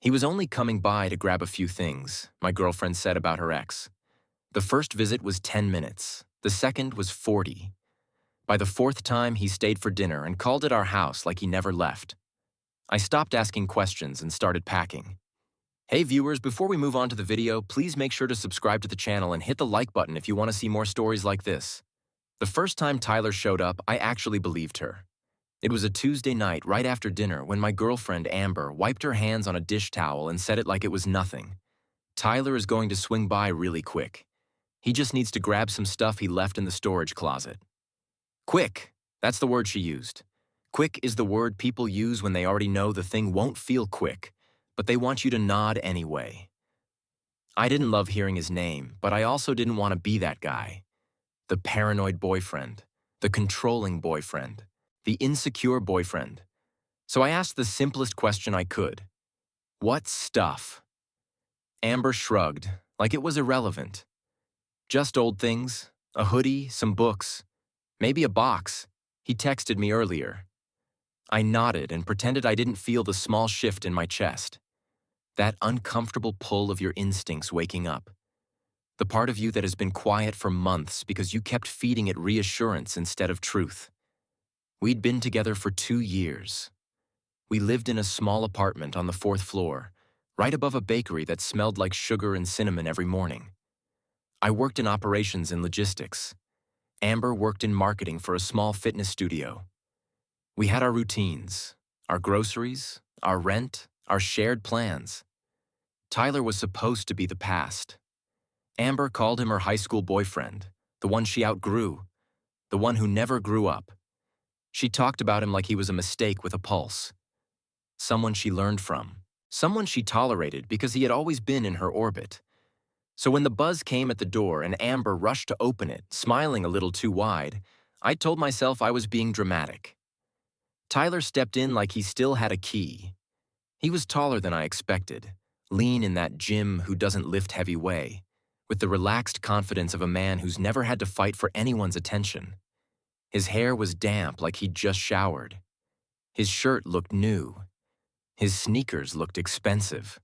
He was only coming by to grab a few things, my girlfriend said about her ex. The first visit was 10 minutes. The second was 40. By the fourth time, he stayed for dinner and called it our house like he never left. I stopped asking questions and started packing. Hey viewers, before we move on to the video, please make sure to subscribe to the channel and hit the like button if you want to see more stories like this. The first time Tyler showed up, I actually believed her. It was a Tuesday night right after dinner when my girlfriend Amber wiped her hands on a dish towel and said it like it was nothing. Tyler is going to swing by really quick. He just needs to grab some stuff he left in the storage closet. Quick, that's the word she used. Quick is the word people use when they already know the thing won't feel quick, but they want you to nod anyway. I didn't love hearing his name, but I also didn't want to be that guy. The paranoid boyfriend, the controlling boyfriend, the insecure boyfriend. So I asked the simplest question I could. What stuff? Amber shrugged, like it was irrelevant. Just old things, a hoodie, some books, maybe a box. He texted me earlier. I nodded and pretended I didn't feel the small shift in my chest. That uncomfortable pull of your instincts waking up. The part of you that has been quiet for months because you kept feeding it reassurance instead of truth. We'd been together for 2 years. We lived in a small apartment on the 4th floor, right above a bakery that smelled like sugar and cinnamon every morning. I worked in operations and logistics. Amber worked in marketing for a small fitness studio. We had our routines, our groceries, our rent, our shared plans. Tyler was supposed to be the past. Amber called him her high school boyfriend, the one she outgrew, the one who never grew up. She talked about him like he was a mistake with a pulse. Someone she learned from, someone she tolerated because he had always been in her orbit. So when the buzz came at the door and Amber rushed to open it, smiling a little too wide, I told myself I was being dramatic. Tyler stepped in like he still had a key. He was taller than I expected, lean in that gym who doesn't lift heavy way, with the relaxed confidence of a man who's never had to fight for anyone's attention. His hair was damp like he'd just showered. His shirt looked new. His sneakers looked expensive.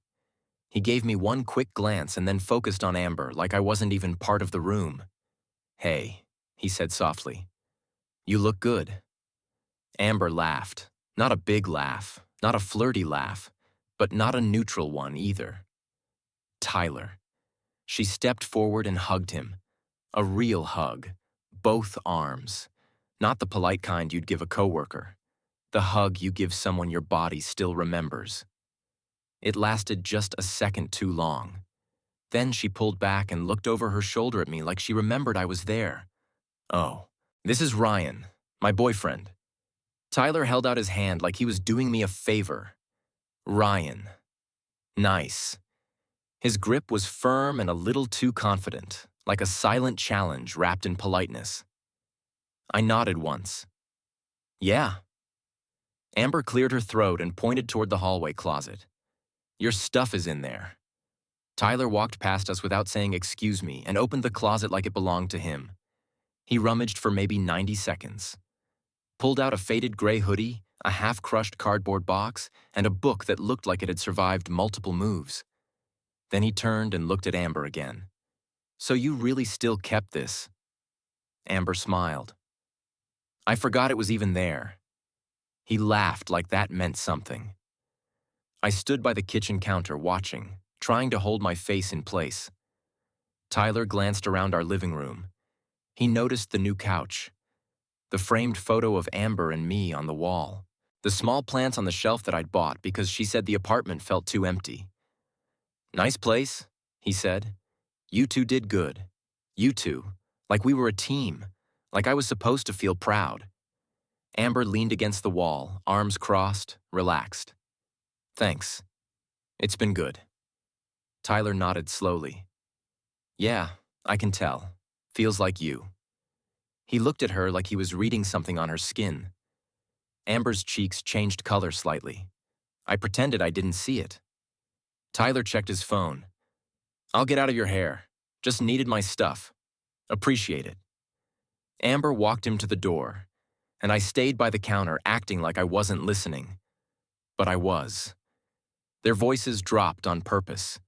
He gave me one quick glance and then focused on Amber like I wasn't even part of the room. "Hey," he said softly. "You look good." Amber laughed. Not a big laugh, not a flirty laugh, but not a neutral one either. Tyler. She stepped forward and hugged him. A real hug. Both arms. Not the polite kind you'd give a coworker. The hug you give someone your body still remembers. It lasted just a second too long. Then she pulled back and looked over her shoulder at me like she remembered I was there. "Oh, this is Ryan, my boyfriend." Tyler held out his hand like he was doing me a favor. Ryan. Nice. His grip was firm and a little too confident, like a silent challenge wrapped in politeness. I nodded once. "Yeah." Amber cleared her throat and pointed toward the hallway closet. "Your stuff is in there." Tyler walked past us without saying excuse me and opened the closet like it belonged to him. He rummaged for maybe 90 seconds. Pulled out a faded gray hoodie, a half-crushed cardboard box, and a book that looked like it had survived multiple moves. Then he turned and looked at Amber again. "So you really still kept this?" Amber smiled. "I forgot it was even there." He laughed like that meant something. I stood by the kitchen counter watching, trying to hold my face in place. Tyler glanced around our living room. He noticed the new couch, the framed photo of Amber and me on the wall, the small plants on the shelf that I'd bought because she said the apartment felt too empty. "Nice place," he said. "You two did good. You two, like we were a team, like I was supposed to feel proud." Amber leaned against the wall, arms crossed, relaxed. "Thanks. It's been good." Tyler nodded slowly. "Yeah, I can tell. Feels like you." He looked at her like he was reading something on her skin. Amber's cheeks changed color slightly. I pretended I didn't see it. Tyler checked his phone. "I'll get out of your hair. Just needed my stuff. Appreciate it." Amber walked him to the door, and I stayed by the counter acting like I wasn't listening. But I was. Their voices dropped on purpose.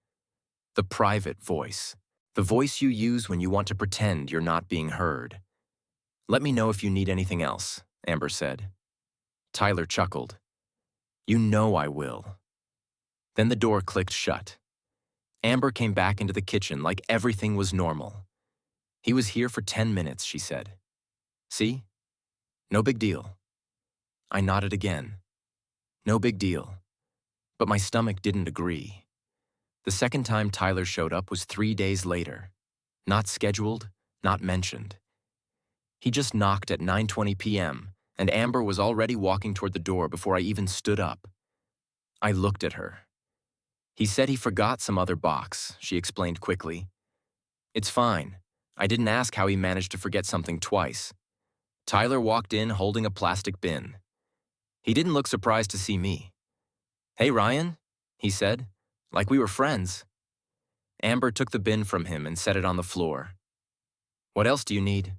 The private voice. The voice you use when you want to pretend you're not being heard. "Let me know if you need anything else," Amber said. Tyler chuckled. "You know I will." Then the door clicked shut. Amber came back into the kitchen like everything was normal. "He was here for 10 minutes, she said. "See? No big deal." I nodded again. No big deal. But my stomach didn't agree. The second time Tyler showed up was 3 days later. Not scheduled, not mentioned. He just knocked at 9:20 p.m., and Amber was already walking toward the door before I even stood up. I looked at her. "He said he forgot some other box," she explained quickly. "It's fine. I didn't ask how he managed to forget something twice." Tyler walked in holding a plastic bin. He didn't look surprised to see me. "Hey, Ryan," he said, like we were friends. Amber took the bin from him and set it on the floor. "What else do you need?"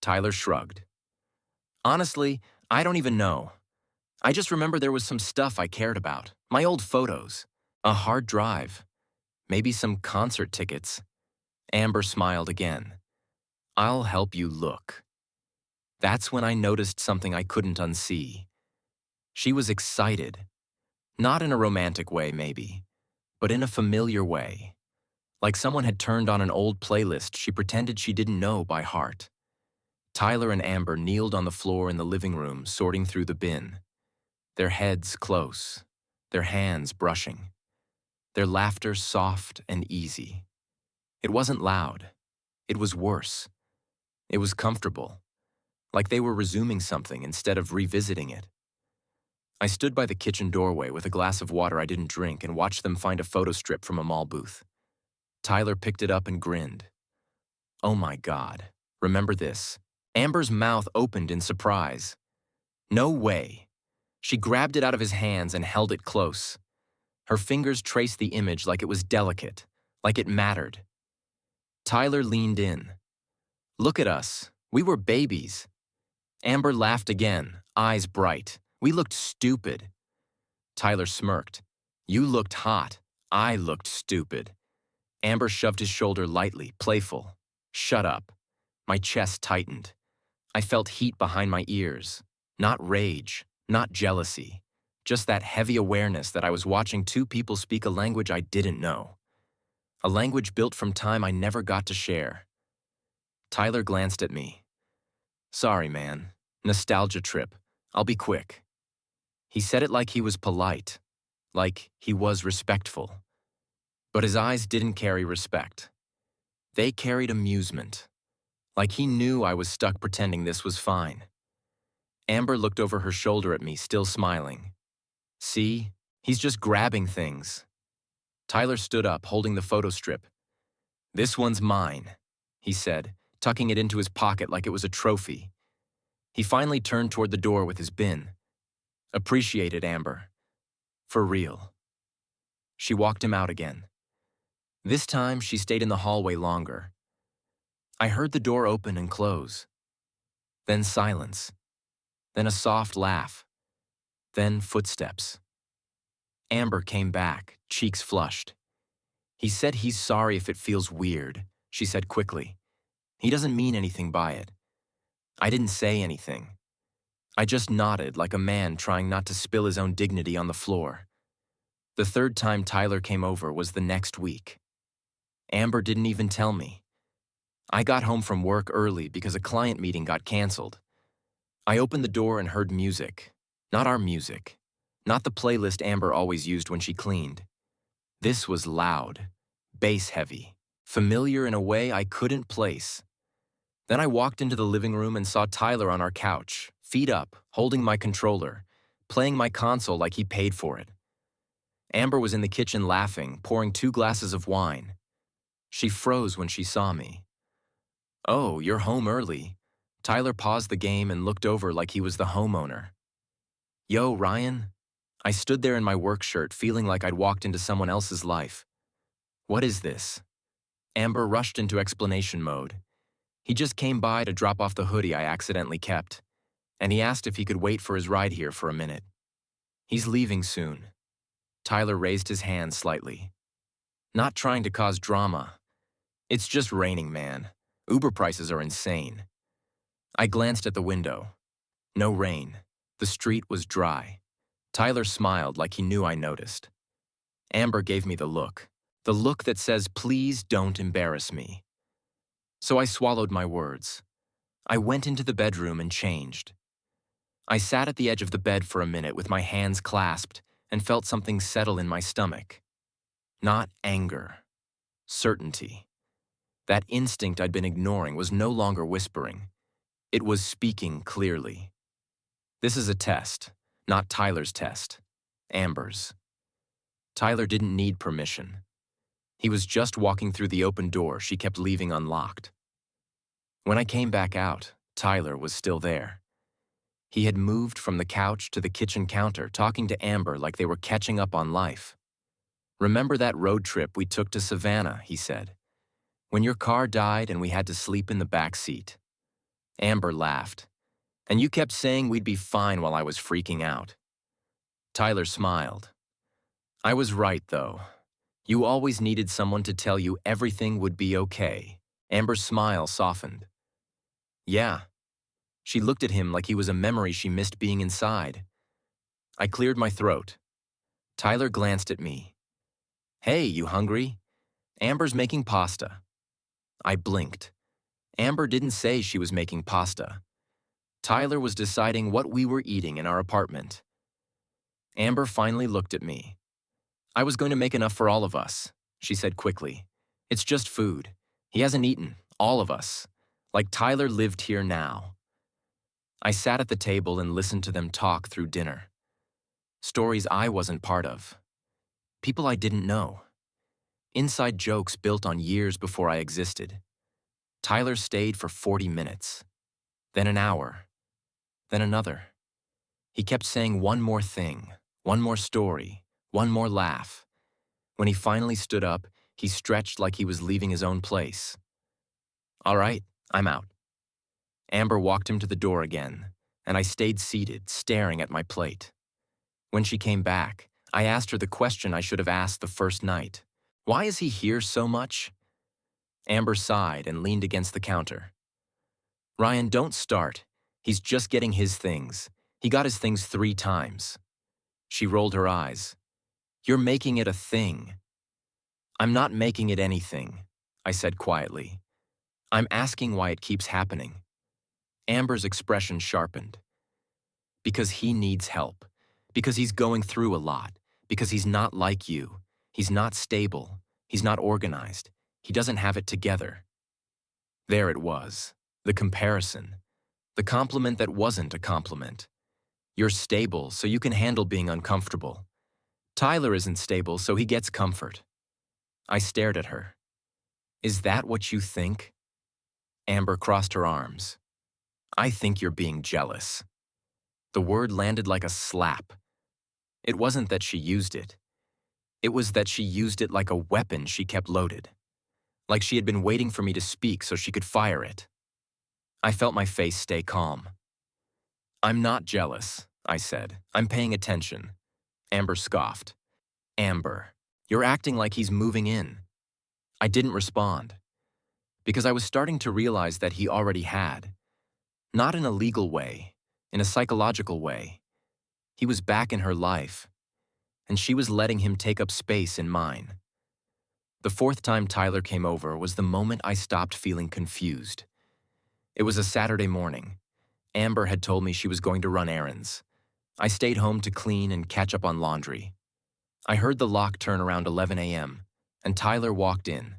Tyler shrugged. "Honestly, I don't even know. I just remember there was some stuff I cared about. My old photos. A hard drive. Maybe some concert tickets." Amber smiled again. "I'll help you look." That's when I noticed something I couldn't unsee. She was excited. Not in a romantic way, maybe, but in a familiar way. Like someone had turned on an old playlist she pretended she didn't know by heart. Tyler and Amber kneeled on the floor in the living room, sorting through the bin. Their heads close, their hands brushing. Their laughter soft and easy. It wasn't loud. It was worse. It was comfortable. Like they were resuming something instead of revisiting it. I stood by the kitchen doorway with a glass of water I didn't drink and watched them find a photo strip from a mall booth. Tyler picked it up and grinned. "Oh my God, remember this?" Amber's mouth opened in surprise. "No way." She grabbed it out of his hands and held it close. Her fingers traced the image like it was delicate, like it mattered. Tyler leaned in. "Look at us. We were babies." Amber laughed again, eyes bright. "We looked stupid." Tyler smirked. "You looked hot. I looked stupid." Amber shoved his shoulder lightly, playful. "Shut up." My chest tightened. I felt heat behind my ears. Not rage, not jealousy. Just that heavy awareness that I was watching two people speak a language I didn't know. A language built from time I never got to share. Tyler glanced at me. "Sorry, man. Nostalgia trip. I'll be quick." He said it like he was polite, like he was respectful. But his eyes didn't carry respect. They carried amusement, like he knew I was stuck pretending this was fine. Amber looked over her shoulder at me, still smiling. "See? He's just grabbing things." Tyler stood up, holding the photo strip. "This one's mine," he said, tucking it into his pocket like it was a trophy. He finally turned toward the door with his bin. "Appreciate it, Amber. For real." She walked him out again. This time, she stayed in the hallway longer. I heard the door open and close. Then silence. Then a soft laugh. Then footsteps. Amber came back, cheeks flushed. "He said he's sorry if it feels weird," she said quickly. "He doesn't mean anything by it." I didn't say anything. I just nodded like a man trying not to spill his own dignity on the floor. The third time Tyler came over was the next week. Amber didn't even tell me. I got home from work early because a client meeting got canceled. I opened the door and heard music. Not our music. Not the playlist Amber always used when she cleaned. This was loud, bass-heavy, familiar in a way I couldn't place. Then I walked into the living room and saw Tyler on our couch, feet up, holding my controller, playing my console like he paid for it. Amber was in the kitchen laughing, pouring 2 glasses of wine. She froze when she saw me. "Oh, you're home early." Tyler paused the game and looked over like he was the homeowner. "Yo, Ryan." I stood there in my work shirt, feeling like I'd walked into someone else's life. "What is this?" Amber rushed into explanation mode. "He just came by to drop off the hoodie I accidentally kept, and he asked if he could wait for his ride here for a minute. He's leaving soon." Tyler raised his hand slightly. Not trying to cause drama. It's just raining, man. Uber prices are insane. I glanced at the window. No rain. The street was dry. Tyler smiled like he knew I noticed. Amber gave me the look that says, please don't embarrass me. So I swallowed my words. I went into the bedroom and changed. I sat at the edge of the bed for a minute with my hands clasped and felt something settle in my stomach. Not anger. Certainty. That instinct I'd been ignoring was no longer whispering. It was speaking clearly. This is a test, not Tyler's test. Amber's. Tyler didn't need permission. He was just walking through the open door she kept leaving unlocked. When I came back out, Tyler was still there. He had moved from the couch to the kitchen counter, talking to Amber like they were catching up on life. Remember that road trip we took to Savannah, he said. When your car died and we had to sleep in the back seat. Amber laughed. And you kept saying we'd be fine while I was freaking out. Tyler smiled. I was right, though. You always needed someone to tell you everything would be okay. Amber's smile softened. Yeah. She looked at him like he was a memory she missed being inside. I cleared my throat. Tyler glanced at me. Hey, you hungry? Amber's making pasta. I blinked. Amber didn't say she was making pasta. Tyler was deciding what we were eating in our apartment. Amber finally looked at me. I was going to make enough for all of us, she said quickly. It's just food. He hasn't eaten, all of us. Like Tyler lived here now. I sat at the table and listened to them talk through dinner. Stories I wasn't part of. People I didn't know. Inside jokes built on years before I existed. Tyler stayed for 40 minutes. Then an hour. Then another. He kept saying one more thing, one more story, one more laugh. When he finally stood up, he stretched like he was leaving his own place. All right, I'm out. Amber walked him to the door again, and I stayed seated, staring at my plate. When she came back, I asked her the question I should have asked the first night. Why is he here so much? Amber sighed and leaned against the counter. Ryan, don't start. He's just getting his things. He got his things 3 times. She rolled her eyes. You're making it a thing. I'm not making it anything, I said quietly. I'm asking why it keeps happening. Amber's expression sharpened. Because he needs help. Because he's going through a lot. Because he's not like you. He's not stable. He's not organized. He doesn't have it together. There it was. The comparison. The compliment that wasn't a compliment. You're stable, so you can handle being uncomfortable. Tyler isn't stable, so he gets comfort. I stared at her. Is that what you think? Amber crossed her arms. I think you're being jealous. The word landed like a slap. It wasn't that she used it. It was that she used it like a weapon she kept loaded. Like she had been waiting for me to speak so she could fire it. I felt my face stay calm. I'm not jealous, I said. I'm paying attention. Amber scoffed. Amber, you're acting like he's moving in. I didn't respond. Because I was starting to realize that he already had. Not in a legal way, in a psychological way. He was back in her life, and she was letting him take up space in mine. The 4th time Tyler came over was the moment I stopped feeling confused. It was a Saturday morning. Amber had told me she was going to run errands. I stayed home to clean and catch up on laundry. I heard the lock turn around 11 a.m., and Tyler walked in.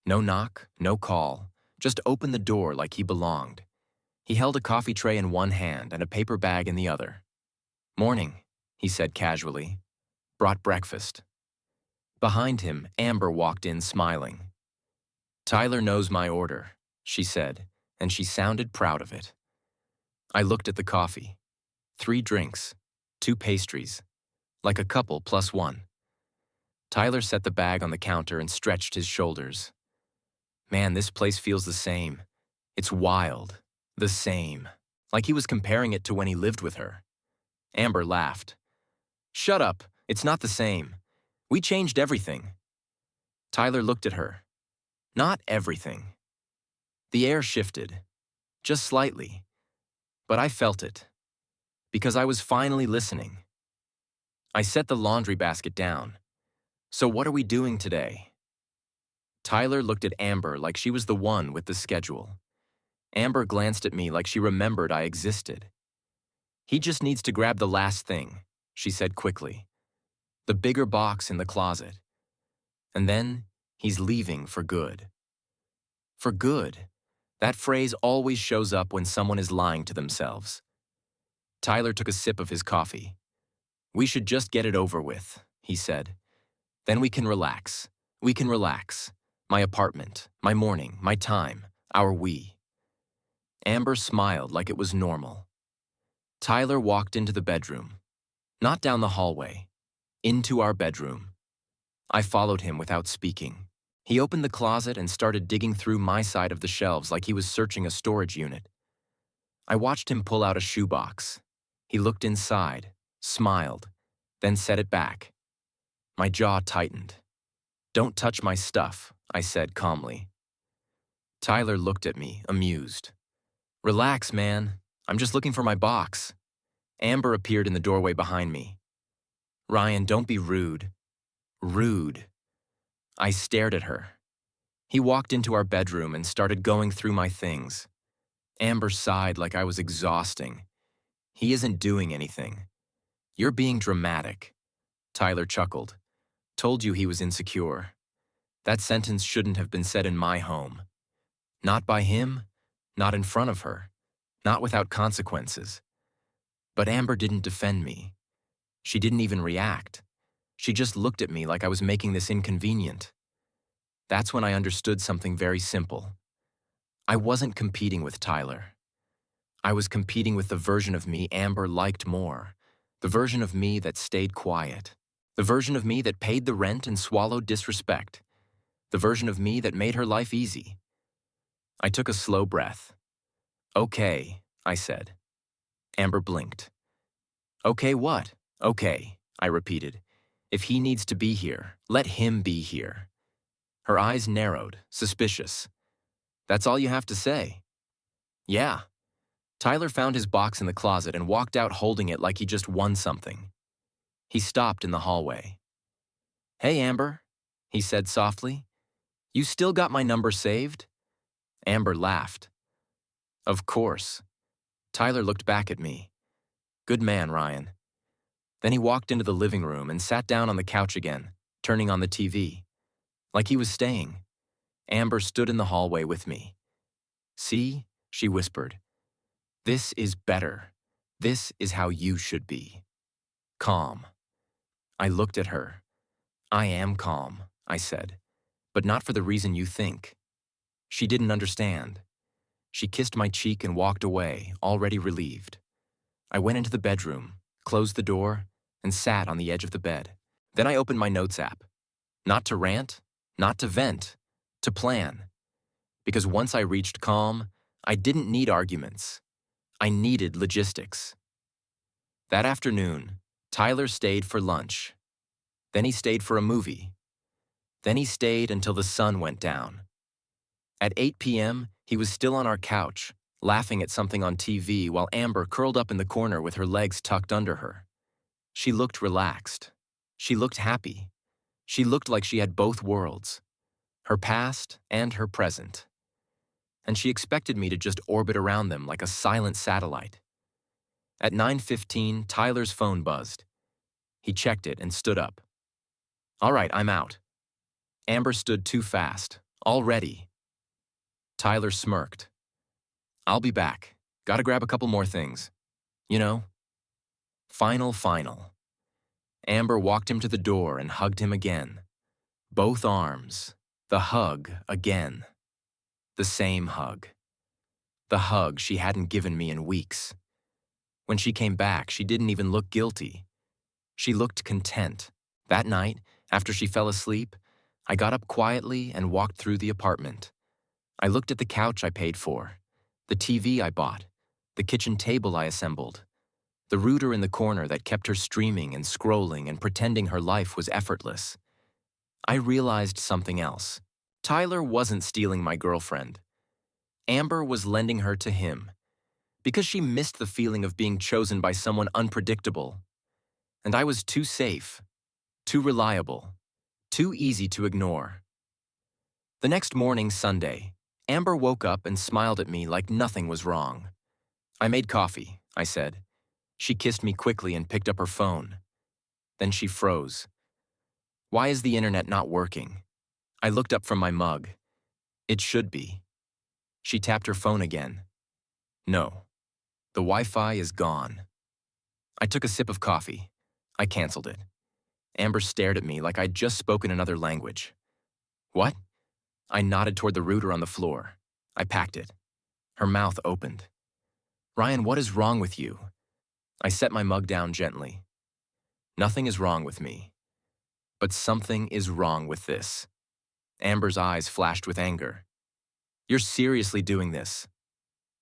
No knock, no call, just opened the door like he belonged. He held a coffee tray in one hand and a paper bag in the other. Morning, he said casually. Brought breakfast. Behind him, Amber walked in smiling. Tyler knows my order, she said, and she sounded proud of it. I looked at the coffee. 3 drinks, 2 pastries, like a couple plus 1. Tyler set the bag on the counter and stretched his shoulders. Man, this place feels the same. It's wild. The same. Like he was comparing it to when he lived with her. Amber laughed. Shut up. It's not the same. We changed everything. Tyler looked at her. Not everything. The air shifted. Just slightly. But I felt it. Because I was finally listening. I set the laundry basket down. So what are we doing today? Tyler looked at Amber like she was the one with the schedule. Amber glanced at me like she remembered I existed. He just needs to grab the last thing, she said quickly. The bigger box in the closet. And then he's leaving for good. For good. That phrase always shows up when someone is lying to themselves. Tyler took a sip of his coffee. We should just get it over with, he said. Then we can relax. We can relax. My apartment, my morning, my time, our we. Amber smiled like it was normal. Tyler walked into the bedroom. Not down the hallway. Into our bedroom. I followed him without speaking. He opened the closet and started digging through my side of the shelves like he was searching a storage unit. I watched him pull out a shoebox. He looked inside, smiled, then set it back. My jaw tightened. Don't touch my stuff, I said calmly. Tyler looked at me, amused. Relax, man. I'm just looking for my box. Amber appeared in the doorway behind me. Ryan, don't be rude. Rude. I stared at her. He walked into our bedroom and started going through my things. Amber sighed like I was exhausting. He isn't doing anything. You're being dramatic. Tyler chuckled. Told you he was insecure. That sentence shouldn't have been said in my home. Not by him, not in front of her, not without consequences. But Amber didn't defend me. She didn't even react. She just looked at me like I was making this inconvenient. That's when I understood something very simple. I wasn't competing with Tyler. I was competing with the version of me Amber liked more, the version of me that stayed quiet, the version of me that paid the rent and swallowed disrespect, the version of me that made her life easy. I took a slow breath. Okay, I said. Amber blinked. Okay what? Okay, I repeated. If he needs to be here, let him be here. Her eyes narrowed, suspicious. That's all you have to say? Yeah. Tyler found his box in the closet and walked out holding it like he just won something. He stopped in the hallway. Hey, Amber, he said softly. You still got my number saved? Amber laughed. Of course. Tyler looked back at me. Good man, Ryan. Then he walked into the living room and sat down on the couch again, turning on the TV. Like he was staying. Amber stood in the hallway with me. See, she whispered. This is better. This is how you should be. Calm. I looked at her. I am calm, I said, but not for the reason you think. She didn't understand. She kissed my cheek and walked away, already relieved. I went into the bedroom, closed the door, and sat on the edge of the bed. Then I opened my notes app. Not to rant, not to vent, to plan. Because once I reached calm, I didn't need arguments. I needed logistics. That afternoon, Tyler stayed for lunch. Then he stayed for a movie. Then he stayed until the sun went down. At 8 p.m., he was still on our couch, laughing at something on TV while Amber curled up in the corner with her legs tucked under her. She looked relaxed. She looked happy. She looked like she had both worlds, her past and her present. And she expected me to just orbit around them like a silent satellite. At 9:15, Tyler's phone buzzed. He checked it and stood up. All right, I'm out. Amber stood too fast. Already. Tyler smirked. I'll be back. Gotta grab a couple more things. You know? Final. Amber walked him to the door and hugged him again. Both arms. The hug again. The same hug. The hug she hadn't given me in weeks. When she came back, she didn't even look guilty. She looked content. That night, after she fell asleep, I got up quietly and walked through the apartment. I looked at the couch I paid for, the TV I bought, the kitchen table I assembled. the router in the corner that kept her streaming and scrolling and pretending her life was effortless. I realized something else. Tyler wasn't stealing my girlfriend. Amber was lending her to him, because she missed the feeling of being chosen by someone unpredictable. And I was too safe, too reliable, too easy to ignore. The next morning, Sunday, Amber woke up and smiled at me like nothing was wrong. "I made coffee," I said. She kissed me quickly and picked up her phone. Then she froze. "Why is the internet not working?" I looked up from my mug. "It should be." She tapped her phone again. "No, the Wi-Fi is gone." I took a sip of coffee. I canceled it. Amber stared at me like I'd just spoken another language. "What?" I nodded toward the router on the floor. I packed it. Her mouth opened. "Ryan, what is wrong with you?" I set my mug down gently. "Nothing is wrong with me. But something is wrong with this." Amber's eyes flashed with anger. "You're seriously doing this?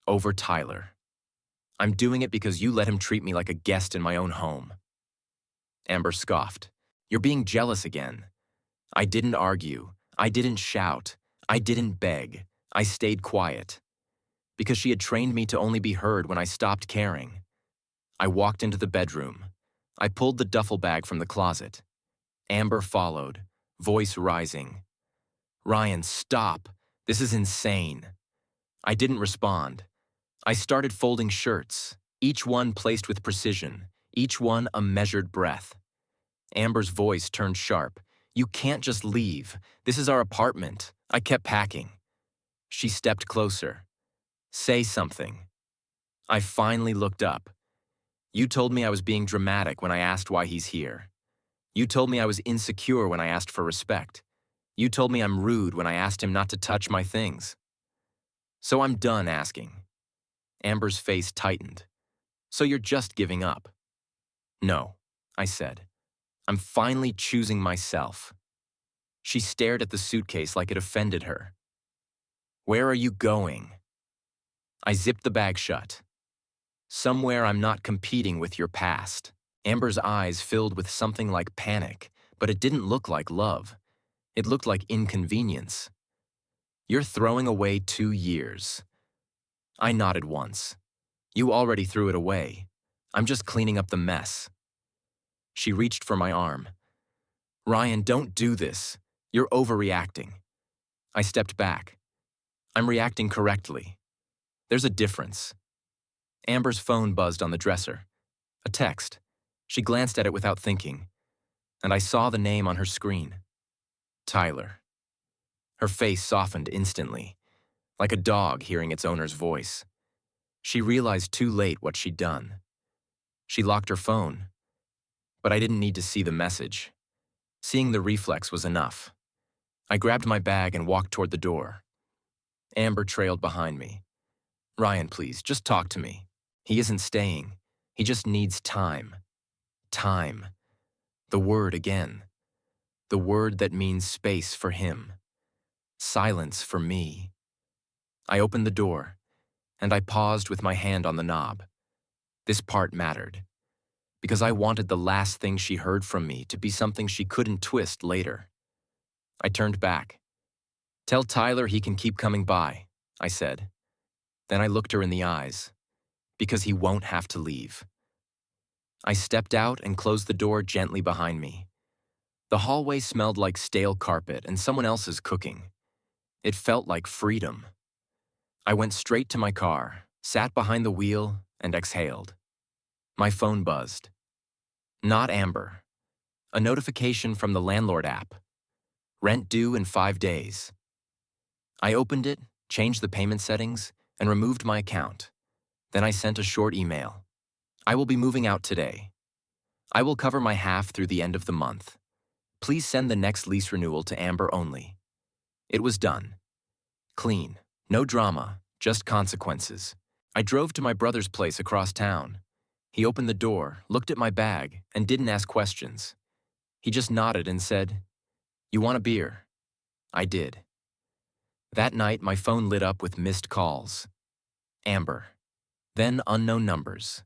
Over Tyler?" "I'm doing it because you let him treat me like a guest in my own home." Amber scoffed. "You're being jealous again." I didn't argue. I didn't shout. I didn't beg. I stayed quiet. Because she had trained me to only be heard when I stopped caring. I walked into the bedroom. I pulled the duffel bag from the closet. Amber followed, voice rising. "Ryan, stop. This is insane." I didn't respond. I started folding shirts, each one placed with precision, each one a measured breath. Amber's voice turned sharp. "You can't just leave. This is our apartment." I kept packing. She stepped closer. "Say something." I finally looked up. "You told me I was being dramatic when I asked why he's here. You told me I was insecure when I asked for respect. You told me I'm rude when I asked him not to touch my things. So I'm done asking." Amber's face tightened. "So you're just giving up?" "No," I said. "I'm finally choosing myself." She stared at the suitcase like it offended her. "Where are you going?" I zipped the bag shut. "Somewhere I'm not competing with your past." Amber's eyes filled with something like panic, but it didn't look like love. It looked like inconvenience. "You're throwing away 2 years." I nodded once. "You already threw it away. I'm just cleaning up the mess." She reached for my arm. "Ryan, don't do this. You're overreacting." I stepped back. "I'm reacting correctly. There's a difference." Amber's phone buzzed on the dresser. A text. She glanced at it without thinking, and I saw the name on her screen. Tyler. Her face softened instantly, like a dog hearing its owner's voice. She realized too late what she'd done. She locked her phone, but I didn't need to see the message. Seeing the reflex was enough. I grabbed my bag and walked toward the door. Amber trailed behind me. "Ryan, please, just talk to me. He isn't staying. He just needs time." Time. The word again. The word that means space for him. Silence for me. I opened the door, and I paused with my hand on the knob. This part mattered, because I wanted the last thing she heard from me to be something she couldn't twist later. I turned back. "Tell Tyler he can keep coming by," I said. Then I looked her in the eyes, because he won't have to leave. I stepped out and closed the door gently behind me. The hallway smelled like stale carpet and someone else's cooking. It felt like freedom. I went straight to my car, sat behind the wheel, and exhaled. My phone buzzed. Not Amber. A notification from the landlord app. Rent due in 5 days. I opened it, changed the payment settings, and removed my account. Then I sent a short email. "I will be moving out today. I will cover my half through the end of the month. Please send the next lease renewal to Amber only." It was done. Clean. No drama, just consequences. I drove to my brother's place across town. He opened the door, looked at my bag, and didn't ask questions. He just nodded and said, "You want a beer?" I did. That night, my phone lit up with missed calls. Amber. Then unknown numbers.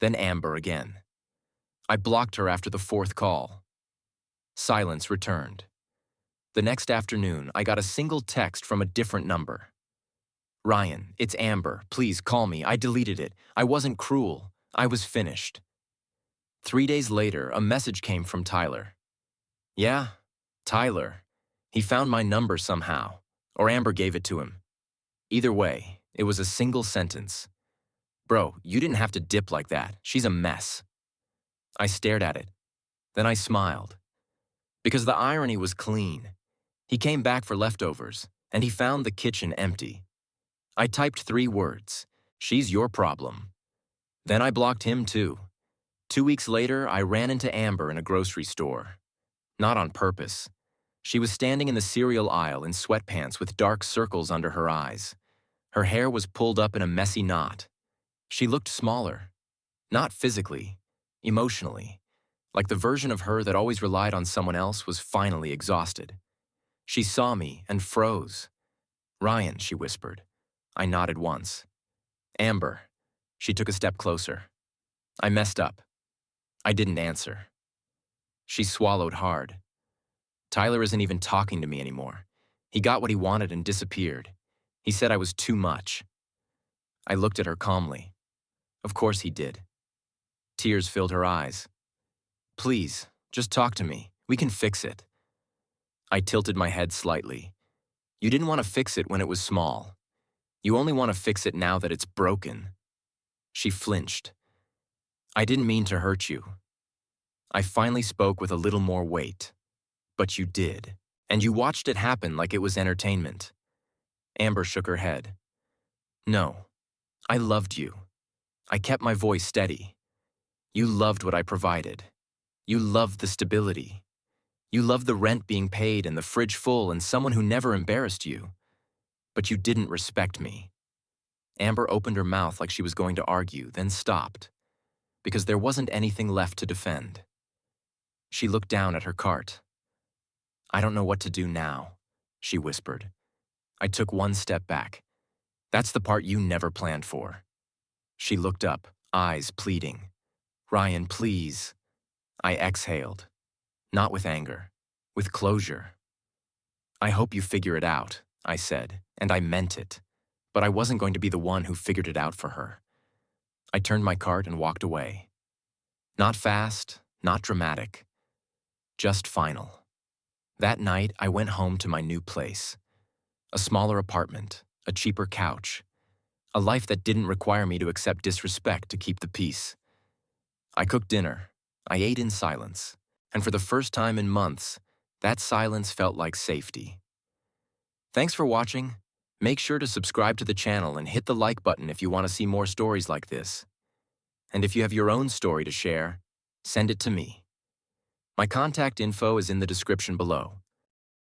Then Amber again. I blocked her after the fourth call. Silence returned. The next afternoon, I got a single text from a different number. "Ryan, it's Amber. Please call me. I deleted it. I wasn't cruel. I was finished." 3 days later, a message came from Tyler. "Yeah, Tyler. He found my number somehow, or Amber gave it to him. Either way, it was a single sentence. Bro, you didn't have to dip like that. She's a mess." I stared at it. Then I smiled. Because the irony was clean. He came back for leftovers, and he found the kitchen empty. I typed 3 words. "She's your problem." Then I blocked him too. 2 weeks later, I ran into Amber in a grocery store. Not on purpose. She was standing in the cereal aisle in sweatpants with dark circles under her eyes. Her hair was pulled up in a messy knot. She looked smaller. Not physically, emotionally. Like the version of her that always relied on someone else was finally exhausted. She saw me and froze. "Ryan," she whispered. I nodded once. "Amber." She took a step closer. I messed up. I didn't answer. She swallowed hard. "Tyler isn't even talking to me anymore. He got what he wanted and disappeared. He said I was too much." I looked at her calmly. Of course he did. Tears filled her eyes. "Please, just talk to me. We can fix it." I tilted my head slightly. "You didn't want to fix it when it was small. You only want to fix it now that it's broken." She flinched. "I didn't mean to hurt you." I finally spoke with a little more weight. "But you did. And you watched it happen like it was entertainment." Amber shook her head. "No. I loved you. I kept my voice steady. You loved what I provided. You loved the stability. You loved the rent being paid and the fridge full and someone who never embarrassed you. But you didn't respect me." Amber opened her mouth like she was going to argue, then stopped, because there wasn't anything left to defend. She looked down at her cart. "I don't know what to do now," she whispered. I took one step back. "That's the part you never planned for." She looked up, eyes pleading. "Ryan, please." I exhaled. Not with anger, with closure. "I hope you figure it out," I said, and I meant it. But I wasn't going to be the one who figured it out for her. I turned my cart and walked away. Not fast, not dramatic. Just final. That night, I went home to my new place. A smaller apartment, a cheaper couch. A life that didn't require me to accept disrespect to keep the peace. I cooked dinner. I ate in silence. And for the first time in months, that silence felt like safety. Thanks for watching. Make sure to subscribe to the channel and hit the like button if you want to see more stories like this. And if you have your own story to share, send it to me. My contact info is in the description below.